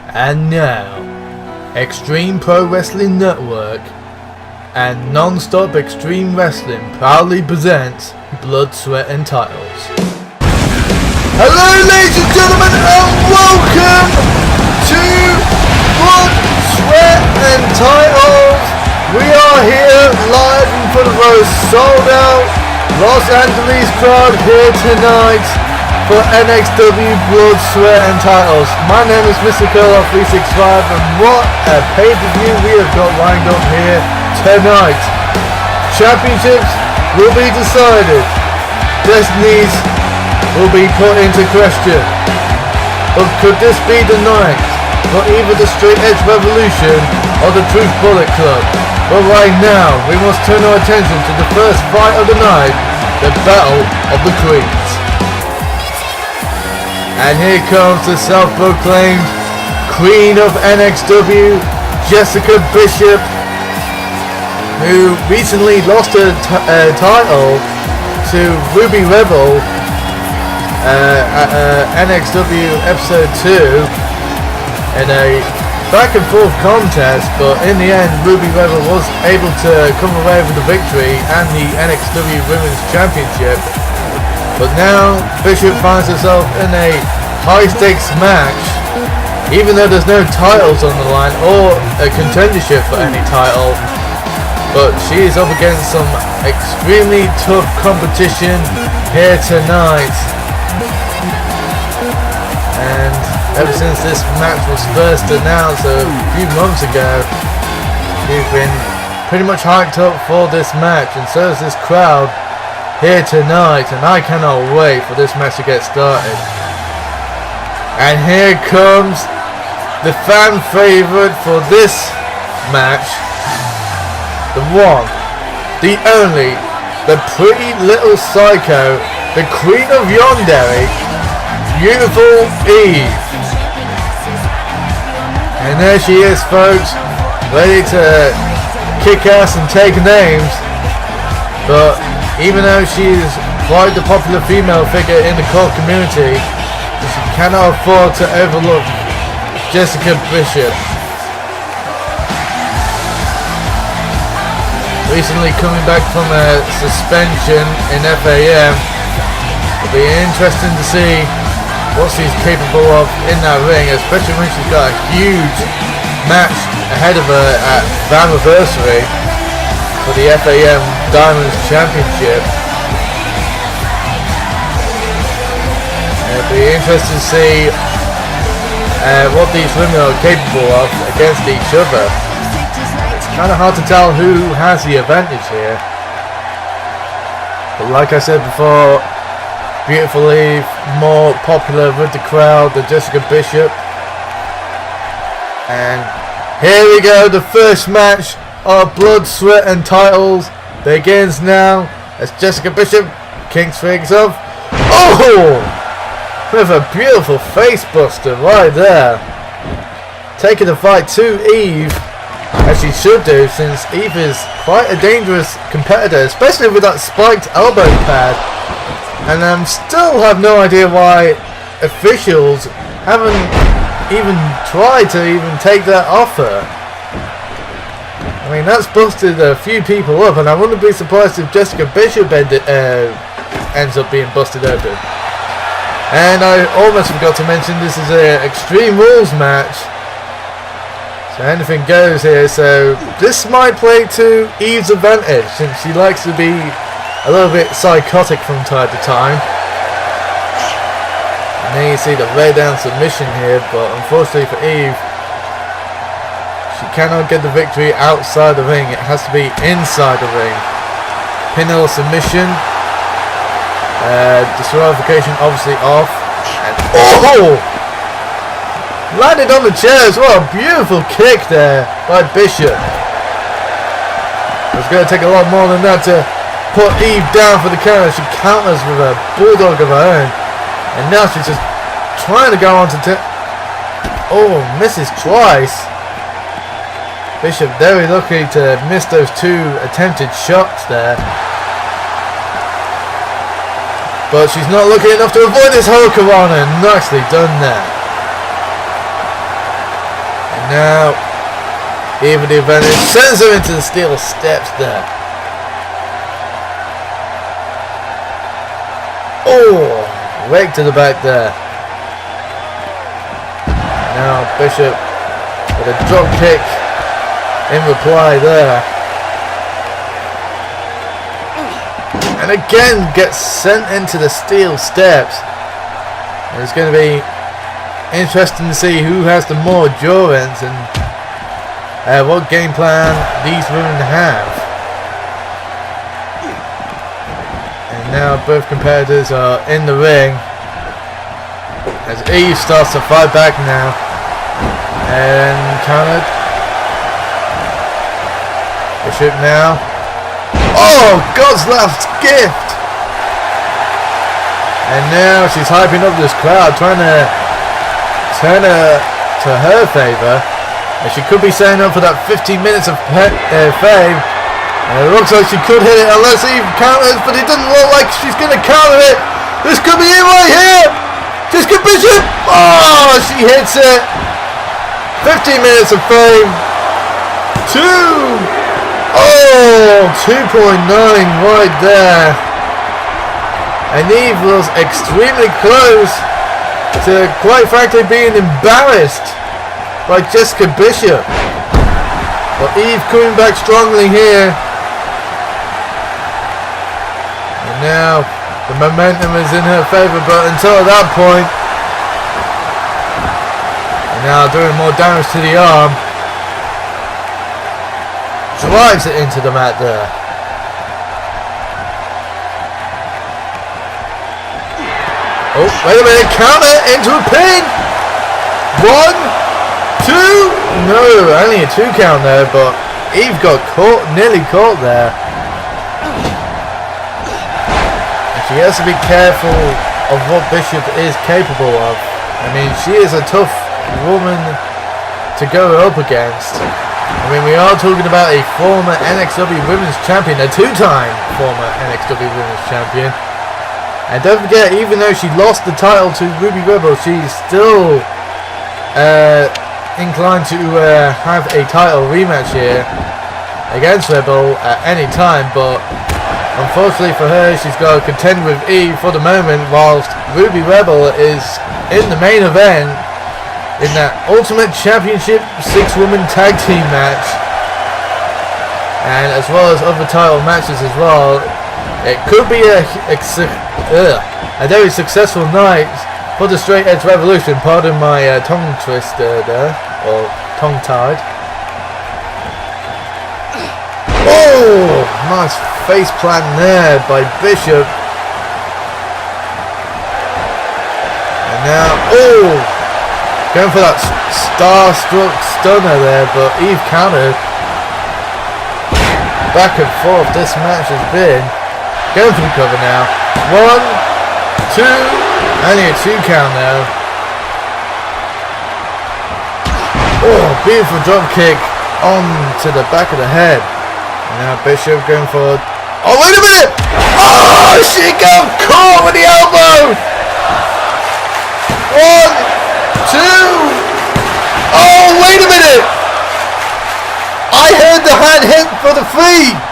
And now, Extreme Pro Wrestling Network and Non-Stop Extreme Wrestling proudly presents Blood, Sweat and Titles. Hello ladies and gentlemen, and welcome to Blood, Sweat and Titles. We are here live in front of our sold out Los Angeles crowd here tonight for NXW Blood, Sweat and Titles. My name is Mr. Curl365 and what a pay-per-view we have got lined up here tonight. Championships will be decided. Destinies will be put into question. But could this be the night for either the Straight Edge Revolution or the Truth Bullet Club? But right now, we must turn our attention to the first fight of the night, the Battle of the Queens. And here comes the self-proclaimed Queen of NXW, Jessica Bishop, who recently lost her title to Ruby Rebel at NXW episode 2 in a back and forth contest, but in the end Ruby Rebel was able to come away with the victory and the NXW Women's Championship. But now Bishop finds herself in a high stakes match, even though there's no titles on the line or a contendership for any title. But she is up against some extremely tough competition here tonight. And ever since this match was first announced a few months ago, we've been pretty much hyped up for this match, and so is this crowd here tonight, and I cannot wait for this match to get started. And here comes the fan favorite for this match, the one, the only, the pretty little psycho, the Queen of Yandere, beautiful Eve. And there she is, folks, ready to kick ass and take names. But even though she is quite the popular female figure in the core community, she cannot afford to overlook Jessica Bishop. Recently coming back from a suspension in FAM, it'll be interesting to see what she's capable of in that ring, especially when she's got a huge match ahead of her at Vaniversary for the FAM Diamonds Championship. It'll be interesting to see what these women are capable of against each other. It's kind of hard to tell who has the advantage here. But like I said before, beautiful Eve, more popular with the crowd than Jessica Bishop. And here we go, the first match of Blood, Sweat and Titles begins now as Jessica Bishop kicks things off. Oh! With a beautiful face buster right there. Taking the fight to Eve, as she should do, since Eve is quite a dangerous competitor, especially with that spiked elbow pad. And I still have no idea why officials haven't even tried to even take that off her. I mean, that's busted a few people up, and I wouldn't be surprised if Jessica Bishop ends up being busted open. And I almost forgot to mention this is an Extreme Rules match, so anything goes here. So this might play to Eve's advantage, since she likes to be a little bit psychotic from time to time. And then you see the lay down submission here, but unfortunately for Eve, she cannot get the victory outside the ring. It has to be inside the ring. Pinnacle submission. Disqualification obviously off. And oh! Landed on the chairs. What a beautiful kick there by Bishop. It's going to take a lot more than that to put Eve down for the counter. She counters with a bulldog of her own. And now she's just trying to go on to oh, misses twice. Bishop very lucky to miss those two attempted shots there. But she's not lucky enough to avoid this Hurricanrana. Nicely done there. Now, Eve the advantage sends her into the steel steps there. Oh, rake to the back there. Now Bishop with a drop kick in reply there. And again gets sent into the steel steps. And it's going to be interesting to see who has the more endurance and what game plan these women have. And now both competitors are in the ring as Eve starts to fight back now. And countered. Bishop now. Oh, God's last gift! And now she's hyping up this crowd, trying to turn her to her favour. And she could be setting up for that 15 minutes of fame. And it looks like she could hit it unless Eve counters, but it doesn't look like she's going to counter it. This could be it right here! Jessica Bishop! Oh, she hits it! 15 minutes of fame. 2.9 right there. And Eve was extremely close to, quite frankly, being embarrassed by Jessica Bishop. But Eve coming back strongly here. And now the momentum is in her favour, but until that point, and now doing more damage to the arm. Drives it into the mat there. Oh, wait a minute, counter into a pin. 1, 2, no, only a 2 count there, but Eve got caught, nearly caught there. And she has to be careful of what Bishop is capable of. I mean, she is a tough woman to go up against. I mean, we are talking about a former NXW Women's Champion, a 2-time former NXW Women's Champion. And don't forget, even though she lost the title to Ruby Rebel, she's still inclined to have a title rematch here against Rebel at any time. But unfortunately for her, she's got to contend with Eve for the moment, whilst Ruby Rebel is in the main event in that Ultimate Championship 6-woman tag team match, and as well as other title matches as well. It could be a very successful night for the Straight Edge Revolution. Pardon my tongue twister there, or tongue tied. Oh, nice face plant there by Bishop. And now, going for that star-struck stunner there, but Eve countered. Back and forth this match has been. Going for the cover now. 1, 2, only a 2 count now. Oh, beautiful drop kick onto the back of the head. And now Bishop going for. Oh, wait a minute! Oh, she got caught with the elbow! 1, 2. Oh, wait a minute! I heard the hand hit for the 3.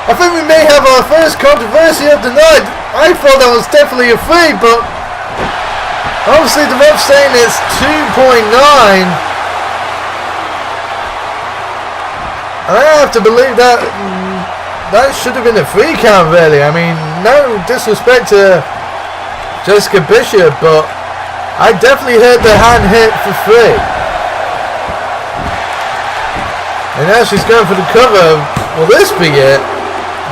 I think we may have our first controversy of the night. I thought that was definitely a 3, but obviously the ref saying it's 2.9. I have to believe that that should have been a 3 count, really. I mean, no disrespect to Jessica Bishop, but I definitely heard the hand hit for 3. And now she's going for the cover. Will this be it?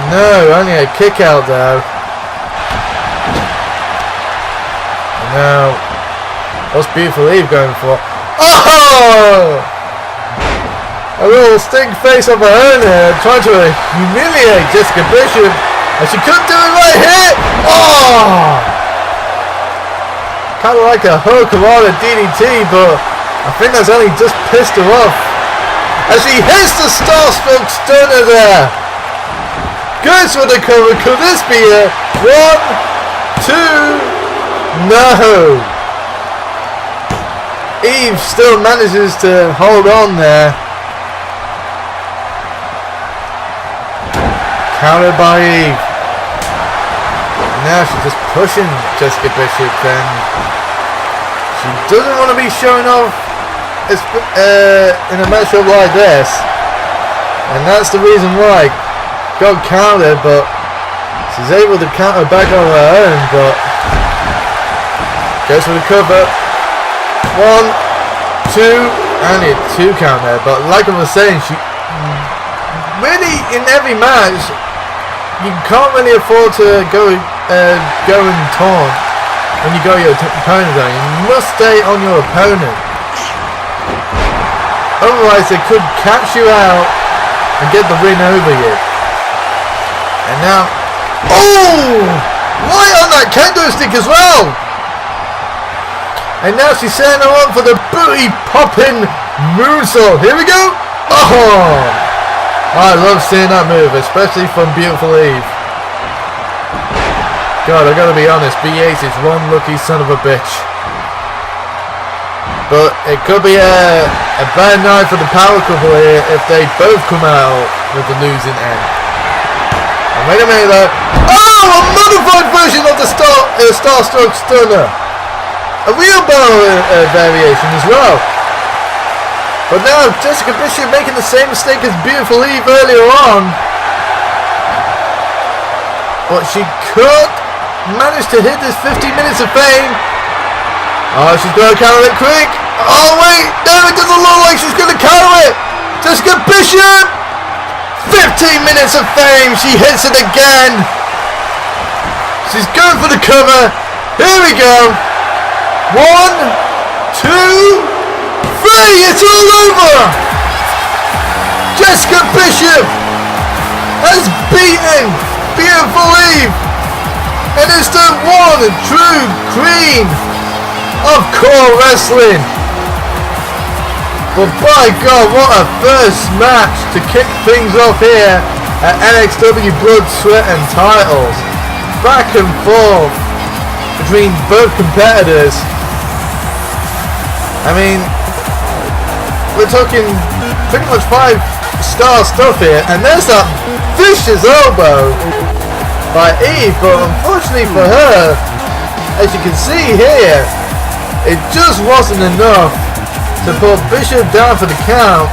No, only a kick out though. And now, what's Beautiful Eve going for? Oh! A little stink face of her own here, trying to humiliate Jessica Bishop. And she couldn't do it right here! Oh! Kind of like a Hurricanrana DDT, but I think that's only just pissed her off. As she hits the star-struck stunner there. Goes for the cover. Could this be it? 1, 2. No. Eve still manages to hold on there. Countered by Eve. Now she's just pushing Jessica Bishop, and she doesn't want to be showing off in a matchup like this, and that's the reason why. Got countered, but she's able to counter back on her own, but goes for the cover. 1, 2, and a 2 count there. But like I was saying, she really in every match you can't really afford to go and taunt when you got your opponent down. You must stay on your opponent, otherwise they could catch you out and get the win over you. And now, oh, right on that kendo stick as well. And now she's setting her up for the booty popping moonsault. Here we go. Oh, I love seeing that move, especially from Beautiful Eve. God, I gotta be honest, B8 is one lucky son of a bitch. But it could be a bad night for the power couple here if they both come out with the losing end. And wait a minute though. Oh, a modified version of the Starstruck Stunner. A real barrel variation as well. But now Jessica Bishop making the same mistake as Beautiful Eve earlier on. But she could manage to hit this 15 minutes of fame. Oh, she's going to counter it quick. Oh wait, no, it doesn't look like she's going to counter it. Jessica Bishop. 15 minutes of fame. She hits it again. She's going for the cover. Here we go. 1, 2, 3. It's all over. Jessica Bishop has beaten Beautiful Eve and is the one and true queen of core wrestling. But by God, what a first match to kick things off here at NXW Blood, Sweat and Titles. Back and forth between both competitors. I mean, we're talking pretty much 5-star stuff here, and there's that vicious elbow by Eve, but unfortunately for her, as you can see here, it just wasn't enough to put Bishop down for the count.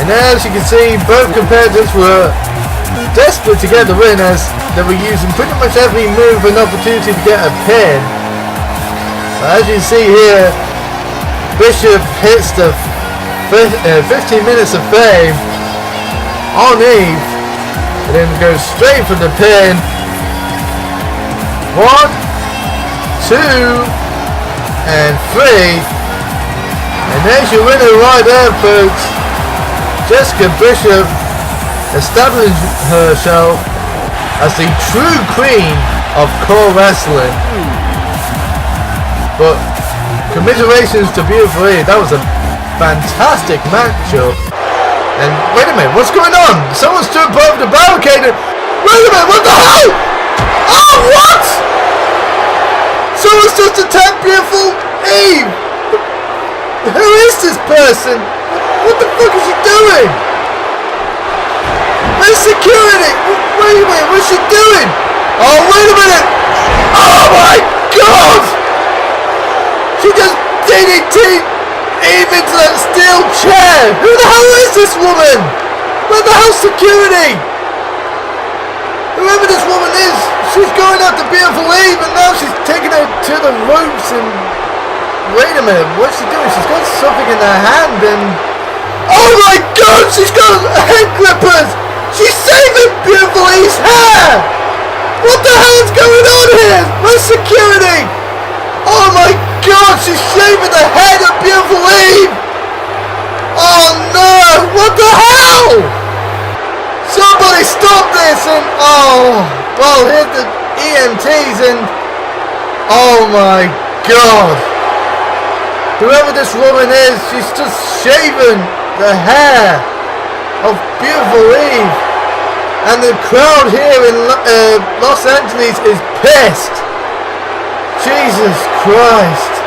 And as you can see, both competitors were desperate to get the win, as they were using pretty much every move and opportunity to get a pin. But as you see here, Bishop hits the 15 minutes of fame on Eve, and then goes straight for the pin. 1, 2, and 3. And there's your winner right there, folks. Jessica Bishop established herself as the true queen of core wrestling. But commiserations to Beautiful Eve. That was a fantastic matchup. And wait a minute, what's going on? Someone stood above the barricade. Wait a minute, what the hell? Oh, what? Someone's just attacked Beautiful Eve. Who is this person? What the fuck is she doing? Where's security? Wait a minute, what's she doing? Oh, wait a minute! Oh my God! She just DDT'd Eve into that steel chair! Who the hell is this woman? Where the hell's security? Whoever this woman is, she's going after Beautiful Eve, and now she's taking her to the ropes and... Wait a minute, what's she doing? She's got something in her hand and... Oh my God, she's got head clippers! She's saving Beautiful Eve's hair! What the hell's going on here? Where's security? Oh my God, she's shaving the head of Beautiful Eve! Oh no, what the hell? Somebody stop this and... Oh, well, hit the EMTs and... Oh my God. Whoever this woman is, she's just shaving the hair of Beautiful Eve. And the crowd here in Los Angeles is pissed. Jesus Christ.